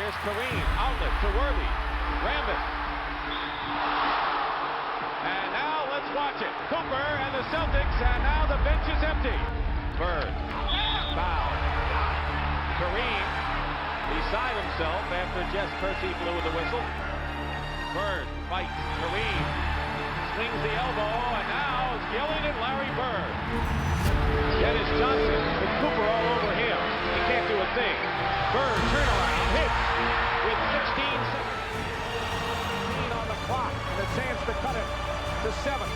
Here's Kareem, outlet to Worthy. Rambit. And now let's watch it. Cooper and the Celtics, and now the bench is empty. Bird. Foul. Kareem beside himself after Jess Percy blew the whistle. Bird fights. Kareem swings the elbow, and now it's yelling at Larry Bird. Dennis Johnson with Cooper all over him. He can't do a thing. Bird turnaround hits with 16 seconds on the clock, and a chance to cut it to 7.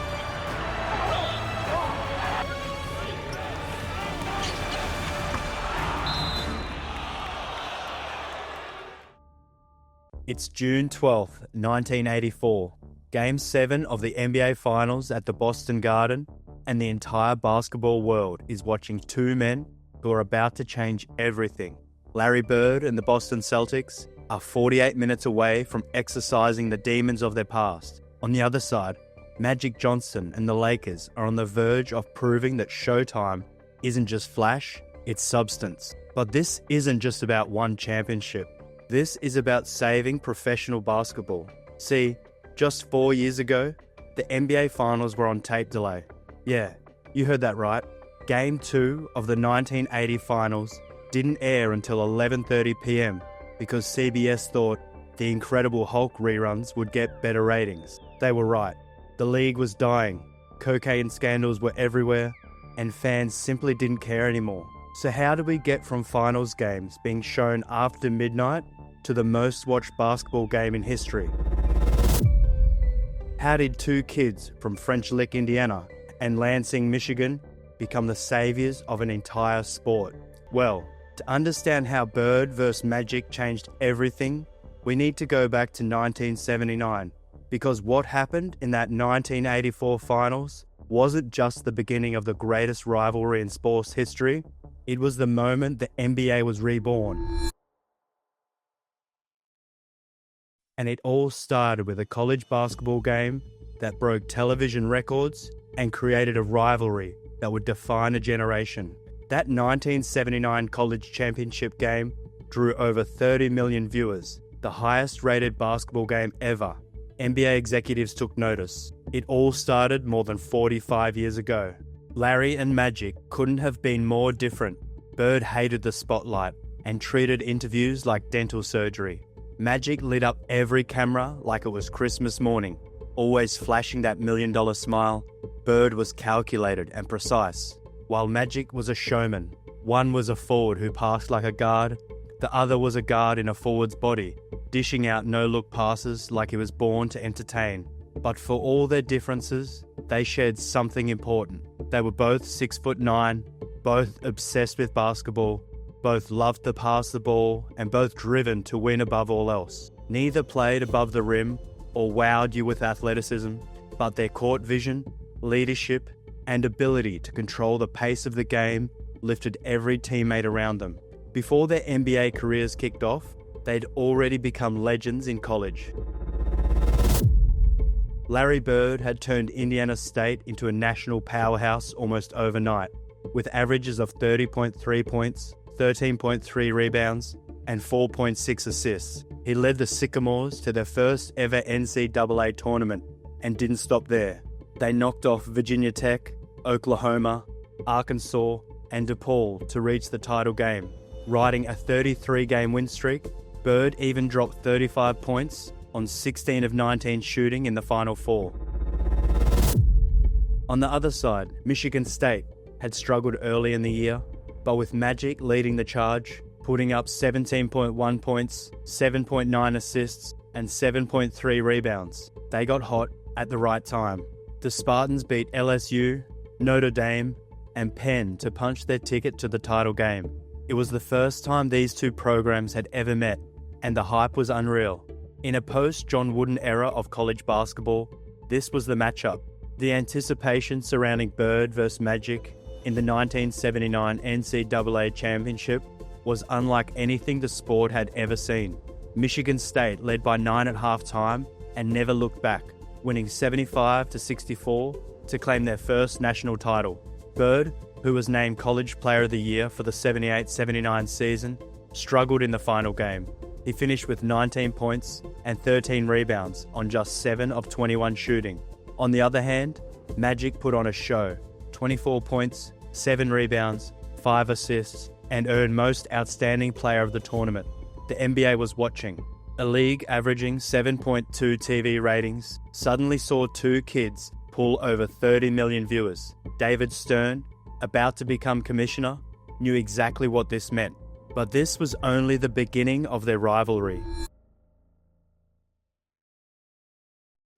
It's June 12th, 1984. Game 7 of the NBA Finals at the Boston Garden, and the entire basketball world is watching two men who are about to change everything. Larry Bird and the Boston Celtics are 48 minutes away from exorcising the demons of their past. On the other side, Magic Johnson and the Lakers are on the verge of proving that Showtime isn't just flash, it's substance. But this isn't just about one championship. This is about saving professional basketball. See, just 4 years ago, the NBA Finals were on tape delay. Yeah, you heard that right. Game 2 of the 1980 Finals didn't air until 11:30 p.m. because CBS thought the Incredible Hulk reruns would get better ratings. They were right. The league was dying, cocaine scandals were everywhere, and fans simply didn't care anymore. So how did we get from finals games being shown after midnight to the most watched basketball game in history? How did two kids from French Lick, Indiana and Lansing, Michigan become the saviors of an entire sport? Well, to understand how Bird vs. Magic changed everything, we need to go back to 1979, because what happened in that 1984 finals wasn't just the beginning of the greatest rivalry in sports history, it was the moment the NBA was reborn. And it all started with a college basketball game that broke television records and created a rivalry that would define a generation. That 1979 college championship game drew over 30 million viewers, the highest rated basketball game ever. NBA executives took notice. It all started more than 45 years ago. Larry and Magic couldn't have been more different. Bird hated the spotlight and treated interviews like dental surgery. Magic lit up every camera like it was Christmas morning, always flashing that $1 million smile. Bird was calculated and precise, while Magic was a showman. One was a forward who passed like a guard, the other was a guard in a forward's body, dishing out no-look passes like he was born to entertain. But for all their differences, they shared something important. They were both 6'9", both obsessed with basketball, both loved to pass the ball, and both driven to win above all else. Neither played above the rim or wowed you with athleticism, but their court vision, leadership, and ability to control the pace of the game lifted every teammate around them. Before their NBA careers kicked off, they'd already become legends in college. Larry Bird had turned Indiana State into a national powerhouse almost overnight, with averages of 30.3 points, 13.3 rebounds, and 4.6 assists. He led the Sycamores to their first ever NCAA tournament and didn't stop there. They knocked off Virginia Tech, Oklahoma, Arkansas, and DePaul to reach the title game. Riding a 33-game win streak, Bird even dropped 35 points on 16 of 19 shooting in the Final Four. On the other side, Michigan State had struggled early in the year, but with Magic leading the charge, putting up 17.1 points, 7.9 assists, and 7.3 rebounds, they got hot at the right time. The Spartans beat LSU, Notre Dame, and Penn to punch their ticket to the title game. It was the first time these two programs had ever met, and the hype was unreal. In a post-John Wooden era of college basketball, this was the matchup. The anticipation surrounding Bird vs. Magic in the 1979 NCAA Championship was unlike anything the sport had ever seen. Michigan State led by 9 at halftime and never looked back, winning 75-64 to claim their first national title. Bird, who was named College Player of the Year for the 78-79 season, struggled in the final game. He finished with 19 points and 13 rebounds on just 7 of 21 shooting. On the other hand, Magic put on a show, 24 points, 7 rebounds, 5 assists, and earned Most Outstanding Player of the tournament. The NBA was watching. A league averaging 7.2 TV ratings suddenly saw two kids pull over 30 million viewers. David Stern, about to become commissioner, knew exactly what this meant. But this was only the beginning of their rivalry.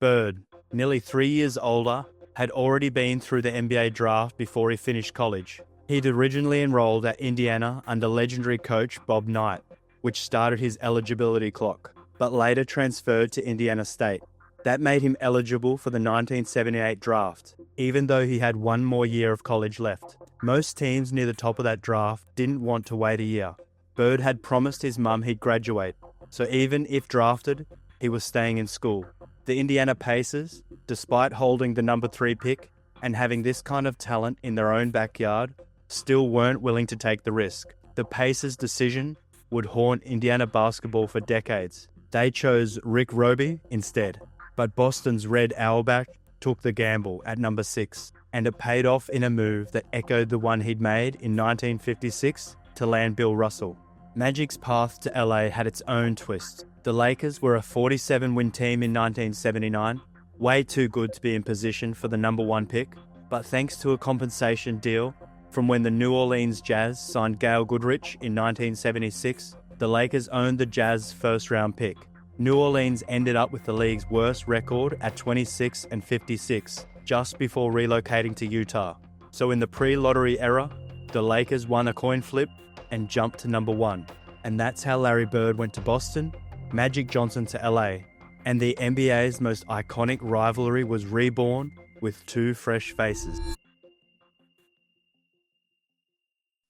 Bird, nearly 3 years older, had already been through the NBA draft before he finished college. He'd originally enrolled at Indiana under legendary coach Bob Knight, which started his eligibility clock, but later transferred to Indiana State. That made him eligible for the 1978 draft, even though he had one more year of college left. Most teams near the top of that draft didn't want to wait a year. Bird had promised his mum he'd graduate, so even if drafted, he was staying in school. The Indiana Pacers, despite holding the number 3 pick and having this kind of talent in their own backyard, still weren't willing to take the risk. The Pacers' decision would haunt Indiana basketball for decades. They chose Rick Roby instead. But Boston's Red Auerbach took the gamble at number 6, and it paid off in a move that echoed the one he'd made in 1956 to land Bill Russell. Magic's path to LA had its own twist. The Lakers were a 47-win team in 1979, way too good to be in position for the number 1 pick, but thanks to a compensation deal from when the New Orleans Jazz signed Gail Goodrich in 1976, the Lakers owned the Jazz first-round pick. New Orleans ended up with the league's worst record at 26-56, just before relocating to Utah. So in the pre-lottery era, the Lakers won a coin flip and jumped to number 1. And that's how Larry Bird went to Boston, Magic Johnson to LA, and the NBA's most iconic rivalry was reborn with two fresh faces.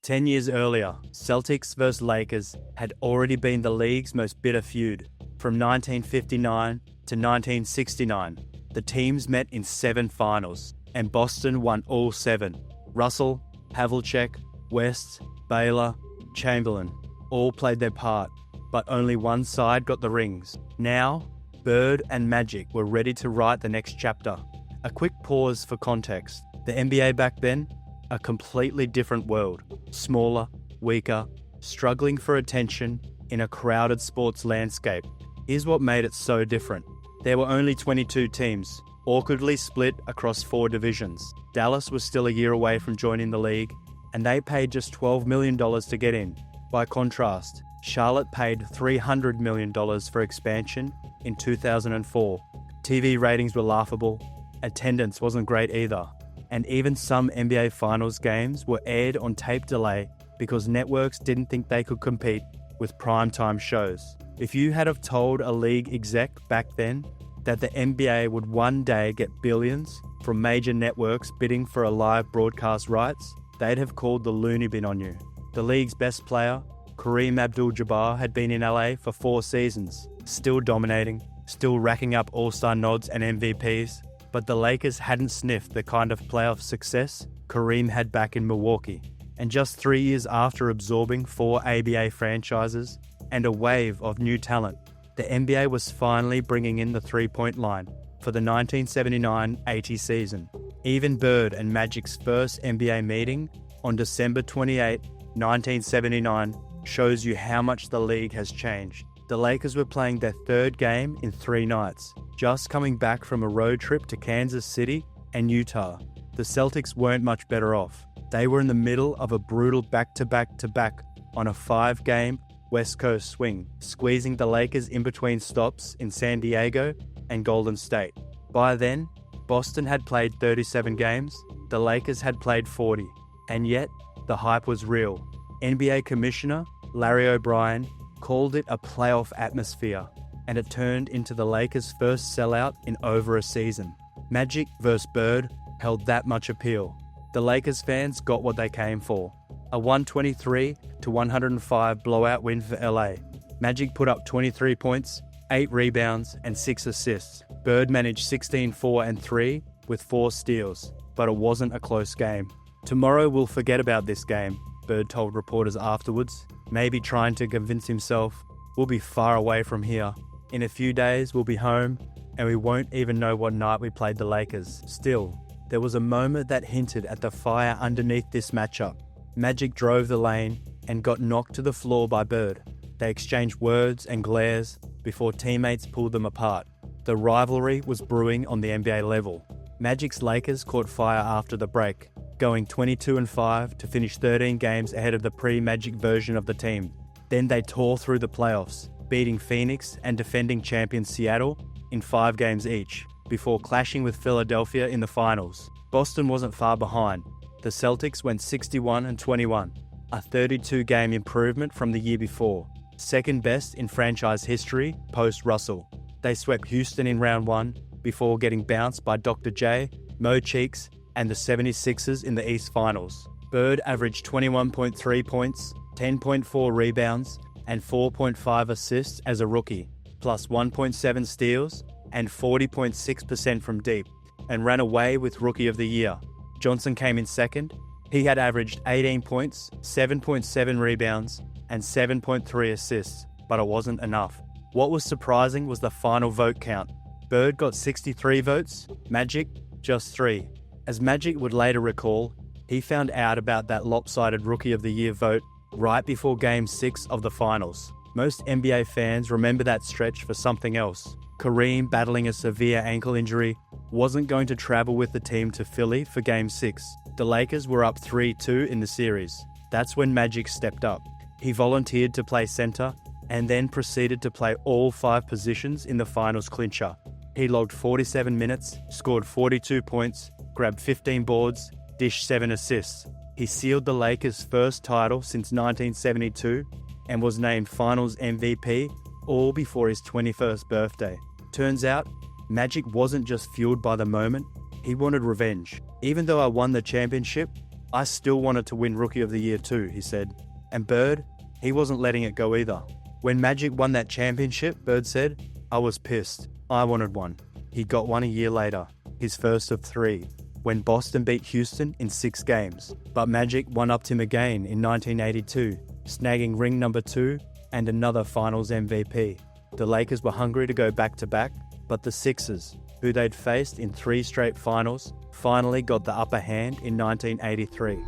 10 years earlier, Celtics vs Lakers had already been the league's most bitter feud. From 1959 to 1969, the teams met in 7 finals, and Boston won all 7. Russell, Havlicek, West, Baylor, Chamberlain all played their part, but only one side got the rings. Now, Bird and Magic were ready to write the next chapter. A quick pause for context. The NBA back then, a completely different world. Smaller, weaker, struggling for attention in a crowded sports landscape. Here's what made it so different. There were only 22 teams, awkwardly split across 4 divisions. Dallas was still a year away from joining the league, and they paid just $12 million to get in. By contrast, Charlotte paid $300 million for expansion in 2004. TV ratings were laughable, attendance wasn't great either, and even some NBA Finals games were aired on tape delay because networks didn't think they could compete with primetime shows. If you had have told a league exec back then that the NBA would one day get billions from major networks bidding for a live broadcast rights, they'd have called the loony bin on you. The league's best player, Kareem Abdul-Jabbar, had been in LA for 4 seasons, still dominating, still racking up all-star nods and MVPs, but the Lakers hadn't sniffed the kind of playoff success Kareem had back in Milwaukee. And just 3 years after absorbing 4 ABA franchises and a wave of new talent, the NBA was finally bringing in the three-point line for the 1979-80 season. Even Bird and Magic's first NBA meeting on December 28, 1979 shows you how much the league has changed. The Lakers were playing their 3rd game in 3 nights, just coming back from a road trip to Kansas City and Utah. The Celtics weren't much better off. They were in the middle of a brutal back-to-back-to-back on a 5-game West Coast swing, squeezing the Lakers in between stops in San Diego and Golden State. By then, Boston had played 37 games, the Lakers had played 40, and yet the hype was real. NBA Commissioner Larry O'Brien called it a playoff atmosphere, and it turned into the Lakers' first sellout in over a season. Magic vs Bird held that much appeal. The Lakers fans got what they came for. A 123-105 blowout win for LA. Magic put up 23 points, 8 rebounds and 6 assists. Bird managed 16-4-3 with 4 steals, but it wasn't a close game. "Tomorrow we'll forget about this game," Bird told reporters afterwards, maybe trying to convince himself we'll be far away from here. In a few days, we'll be home, and we won't even know what night we played the Lakers. Still, there was a moment that hinted at the fire underneath this matchup. Magic drove the lane and got knocked to the floor by Bird. They exchanged words and glares before teammates pulled them apart. The rivalry was brewing on the NBA level. Magic's Lakers caught fire after the break, going 22-5 to finish 13 games ahead of the pre-Magic version of the team. Then they tore through the playoffs, beating Phoenix and defending champion Seattle in 5 games each, before clashing with Philadelphia in the finals. Boston wasn't far behind. The Celtics went 61-21, a 32-game improvement from the year before, second best in franchise history post-Russell. They swept Houston in round 1 before getting bounced by Dr. J, Mo Cheeks, and the 76ers in the East Finals. Bird averaged 21.3 points, 10.4 rebounds, and 4.5 assists as a rookie, plus 1.7 steals and 40.6% from deep, and ran away with Rookie of the Year. Johnson came in second. He had averaged 18 points, 7.7 rebounds, and 7.3 assists, but it wasn't enough. What was surprising was the final vote count. Bird got 63 votes, Magic just 3. As Magic would later recall, he found out about that lopsided Rookie of the Year vote right before Game 6 of the finals. Most NBA fans remember that stretch for something else. Kareem, battling a severe ankle injury, wasn't going to travel with the team to Philly for Game 6. The Lakers were up 3-2 in the series. That's when Magic stepped up. He volunteered to play center and then proceeded to play all 5 positions in the finals clincher. He logged 47 minutes, scored 42 points, grabbed 15 boards, dished 7 assists. He sealed the Lakers' first title since 1972 and was named Finals MVP all before his 21st birthday. Turns out, Magic wasn't just fueled by the moment, he wanted revenge. Even though I won the championship, I still wanted to win Rookie of the Year too, he said. And Bird, he wasn't letting it go either. When Magic won that championship, Bird said, I was pissed. I wanted one. He got one a year later, his first of 3, when Boston beat Houston in 6 games. But Magic one-upped him again in 1982, snagging ring number 2 and another Finals MVP. The Lakers were hungry to go back-to-back, but the Sixers, who they'd faced in 3 straight finals, finally got the upper hand in 1983.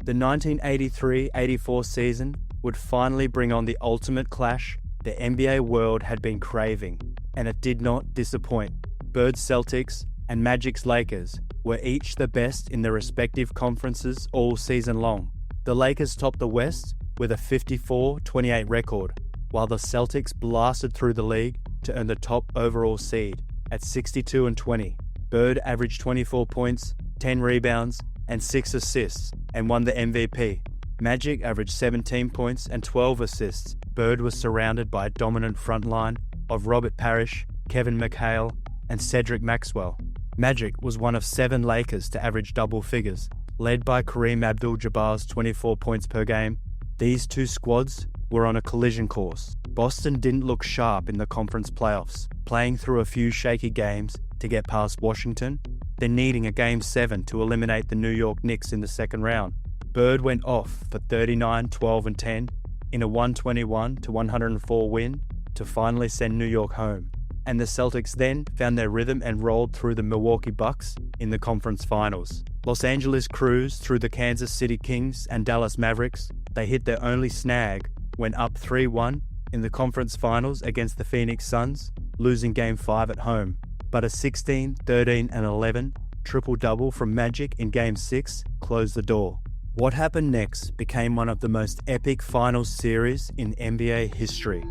The 1983-84 season would finally bring on the ultimate clash the NBA world had been craving, and it did not disappoint. Bird's Celtics and Magic's Lakers were each the best in their respective conferences all season long. The Lakers topped the West with a 54-28 record, while the Celtics blasted through the league to earn the top overall seed at 62-20. Bird averaged 24 points, 10 rebounds, and 6 assists, and won the MVP. Magic averaged 17 points and 12 assists. Bird was surrounded by a dominant front line of Robert Parrish, Kevin McHale, and Cedric Maxwell. Magic was one of 7 Lakers to average double figures, led by Kareem Abdul-Jabbar's 24 points per game. These 2 squads were on a collision course. Boston didn't look sharp in the conference playoffs, playing through a few shaky games to get past Washington, then needing a Game 7 to eliminate the New York Knicks in the second round. Bird went off for 39, 12, and 10 in a 121-104 win to finally send New York home. And the Celtics then found their rhythm and rolled through the Milwaukee Bucks in the conference finals. Los Angeles cruised through the Kansas City Kings and Dallas Mavericks. They hit their only snag when up 3-1 in the conference finals against the Phoenix Suns, losing Game 5 at home. But a 16, 13, and 11 triple-double from Magic in Game 6 closed the door. What happened next became one of the most epic finals series in NBA history.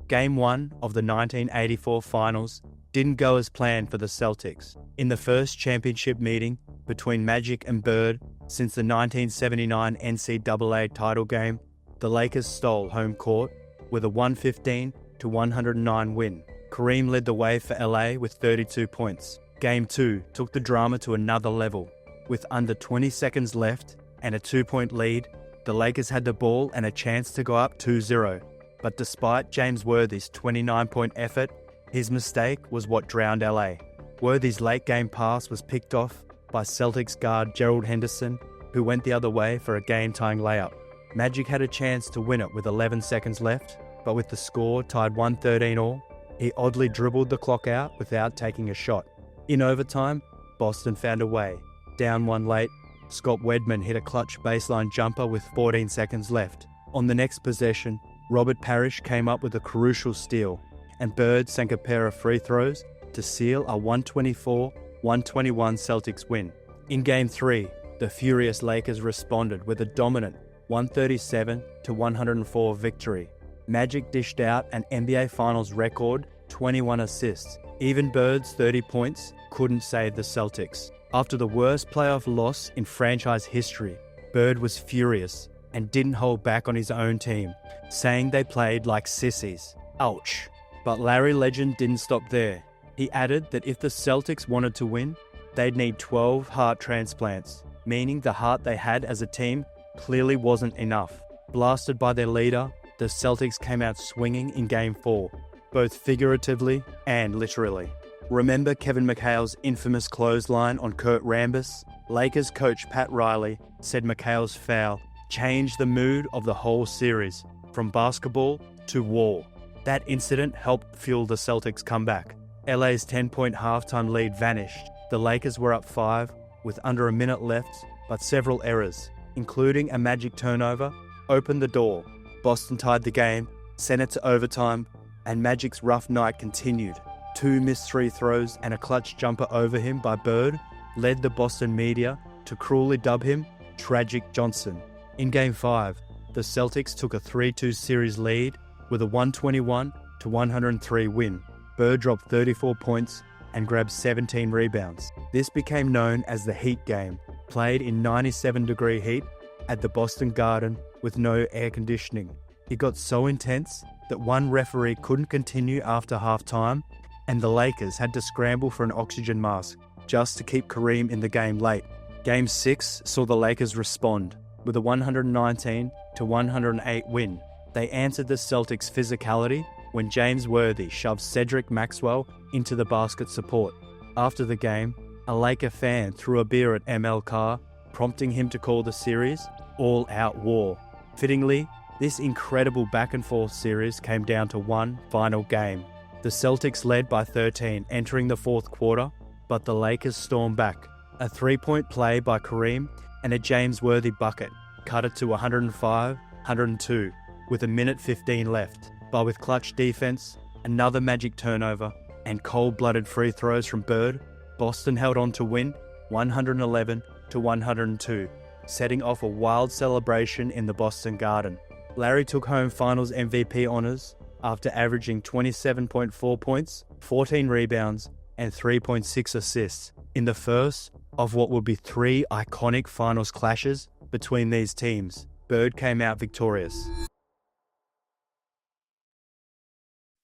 Game 1 of the 1984 finals didn't go as planned for the Celtics. In the first championship meeting between Magic and Bird since the 1979 NCAA title game, the Lakers stole home court with a 115-109 win. Kareem led the way for LA with 32 points. Game 2 took the drama to another level. With under 20 seconds left and a 2-point lead, the Lakers had the ball and a chance to go up 2-0. But despite James Worthy's 29-point effort, his mistake was what drowned LA. Worthy's late-game pass was picked off by Celtics guard Gerald Henderson, who went the other way for a game-tying layup. Magic had a chance to win it with 11 seconds left, but with the score tied 113 all, he oddly dribbled the clock out without taking a shot. In overtime, Boston found a way. Down one late, Scott Wedman hit a clutch baseline jumper with 14 seconds left. On the next possession, Robert Parrish came up with a crucial steal, and Bird sank a pair of free throws to seal a 124-121 Celtics win. In Game 3, the furious Lakers responded with a dominant 137-104 victory. Magic dished out an NBA Finals record 21 assists. Even Bird's 30 points couldn't save the Celtics. After the worst playoff loss in franchise history, Bird was furious and didn't hold back on his own team, saying they played like sissies. Ouch. But Larry Legend didn't stop there. He added that if the Celtics wanted to win, they'd need 12 heart transplants, meaning the heart they had as a team clearly wasn't enough. Blasted by their leader, the Celtics came out swinging in Game 4, both figuratively and literally. Remember Kevin McHale's infamous clothesline on Kurt Rambis? Lakers coach Pat Riley said McHale's foul changed the mood of the whole series, from basketball to war. That incident helped fuel the Celtics' comeback. LA's 10-point halftime lead vanished. The Lakers were up 5 with under a minute left, but several errors, including a Magic turnover, opened the door. Boston tied the game, sent it to overtime, and Magic's rough night continued. 2 missed free throws and a clutch jumper over him by Bird led the Boston media to cruelly dub him Tragic Johnson. In Game 5, the Celtics took a 3-2 series lead with a 121-103 win. Bird dropped 34 points and grabbed 17 rebounds. This became known as the Heat game, played in 97-degree heat at the Boston Garden with no air conditioning. It got so intense that one referee couldn't continue after halftime, and the Lakers had to scramble for an oxygen mask just to keep Kareem in the game late. Game 6 saw the Lakers respond with a 119-108 win. They answered the Celtics' physicality when James Worthy shoved Cedric Maxwell into the basket support. After the game, a Laker fan threw a beer at ML Carr, prompting him to call the series all-out war. Fittingly, this incredible back-and-forth series came down to one final game. The Celtics led by 13 entering the fourth quarter, but the Lakers stormed back. A 3-point play by Kareem and a James Worthy bucket cut it to 105-102 with a minute 15 left. But with clutch defense, another Magic turnover, and cold-blooded free throws from Bird, Boston held on to win 111-102, setting off a wild celebration in the Boston Garden. Larry took home Finals MVP honors after averaging 27.4 points, 14 rebounds, and 3.6 assists in the first of what would be 3 iconic Finals clashes between these teams. Bird came out victorious.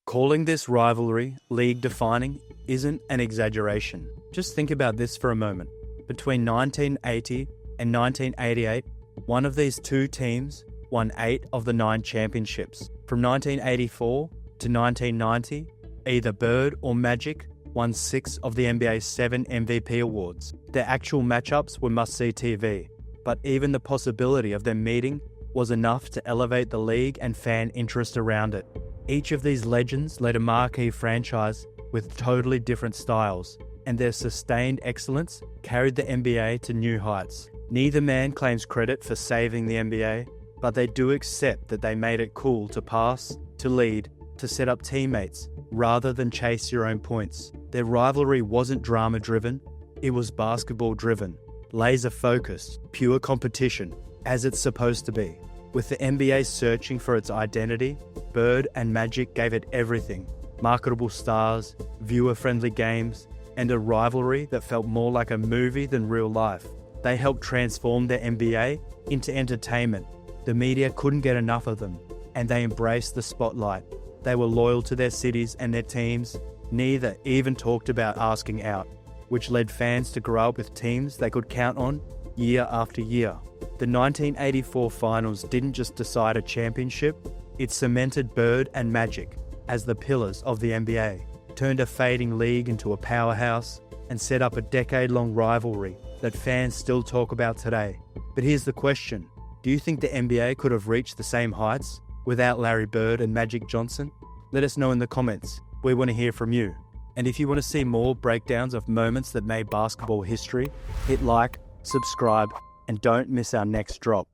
Calling this rivalry league-defining isn't an exaggeration. Just think about this for a moment. Between 1980 and 1988, one of these two teams won 8 of the 9 championships. From 1984 to 1990, either Bird or Magic won 6 of the NBA's 7 MVP awards. Their actual matchups were must-see TV, but even the possibility of them meeting was enough to elevate the league and fan interest around it. Each of these legends led a marquee franchise with totally different styles, and their sustained excellence carried the NBA to new heights. Neither man claims credit for saving the NBA, but they do accept that they made it cool to pass, to lead, to set up teammates, rather than chase your own points. Their rivalry wasn't drama-driven, it was basketball-driven, laser-focused, pure competition, as it's supposed to be. With the NBA searching for its identity, Bird and Magic gave it everything: marketable stars, viewer-friendly games, and a rivalry that felt more like a movie than real life. They helped transform the NBA into entertainment. The media couldn't get enough of them, and they embraced the spotlight. They were loyal to their cities and their teams. Neither even talked about asking out, which led fans to grow up with teams they could count on year after year. The 1984 Finals didn't just decide a championship, it cemented Bird and Magic as the pillars of the NBA, turned a fading league into a powerhouse, and set up a decade-long rivalry that fans still talk about today. But here's the question. Do you think the NBA could have reached the same heights without Larry Bird and Magic Johnson? Let us know in the comments. We want to hear from you. And if you want to see more breakdowns of moments that made basketball history, hit like, subscribe, and don't miss our next drop.